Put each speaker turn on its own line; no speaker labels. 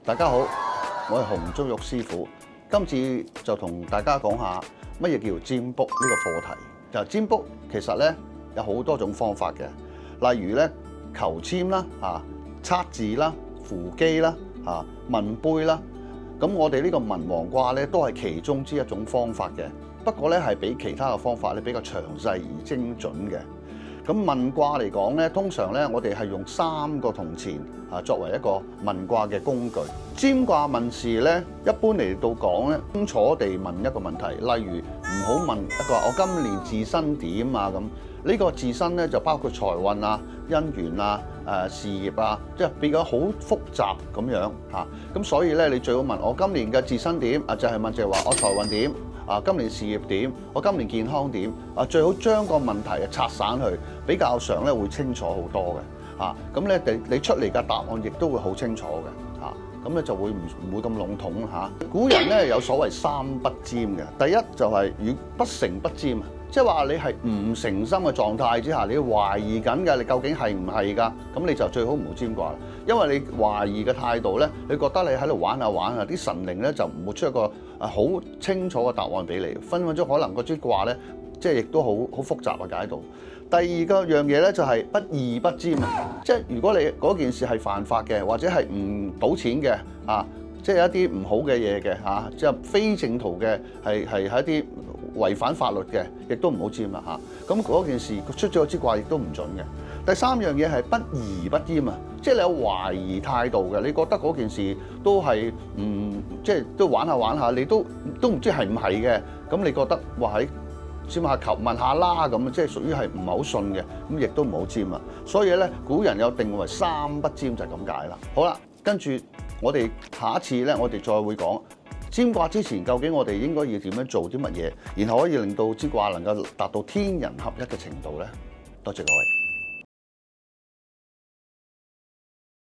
大家好，我係洪足玉師傅。今次就同大家講下乜嘢叫占卜呢個課題。就占卜其實咧有好多種方法嘅，例如咧求簽啦、測字啦、扶乩啦、問杯啦。咁我哋呢個文王卦咧都係其中之一種方法嘅，不過咧係比其他嘅方法咧比較詳細而精準嘅。咁問卦嚟講咧，通常咧我哋係用3個銅錢作為一個問卦嘅工具。占卦問事咧，一般嚟到講咧，清楚地問一個問題，例如唔好問一個我今年自身點啊咁。呢個自身咧就包括財運啊、姻緣啊、事業啊，即係變咗好複雜咁樣嚇。咁所以咧，你最好問我今年嘅自身點啊，就係問就係話我財運點。今年事業點？我今年健康點？最好將個問題拆散去，比較上咧會清楚好多嘅。咁咧你出嚟嘅答案亦都會好清楚嘅。咁咧就會唔會咁籠統嚇。古人咧有所謂3不占嘅，第一就係如不誠不占，即係話你係唔誠心嘅狀態之下，你懷疑緊嘅，你究竟係唔係㗎？咁你就最好唔好占卦啦，因為你懷疑嘅態度咧，你覺得你喺度玩下玩下，啲神靈咧就唔會出一個好清楚嘅答案俾你，分分鐘可能嗰支卦咧，即係亦都好複雜嘅解讀。第二個樣嘢咧就係不義不占啊，即係如果你嗰件事係犯法嘅，或者係唔賭錢嘅即係一啲唔好嘅嘢嘅即係非正途嘅，係一啲違反法律嘅，亦都唔好占啦咁嗰件事出咗支卦亦都唔準嘅。第三樣嘢係不疑不占啊，即係你有懷疑態度嘅，你覺得嗰件事都係即係都玩下玩下，你都唔知係唔係嘅，咁你覺得話喺占下求問下啦咁，即係屬於係唔係好信嘅，咁亦都唔好占啊。所以咧，古人有定為3不占就係咁解啦。好啦，跟住我哋下一次咧，我哋再會講占卦之前究竟我哋應該要點樣做啲乜嘢，然後可以令到支卦能夠達到天人合一嘅程度咧。多謝各位。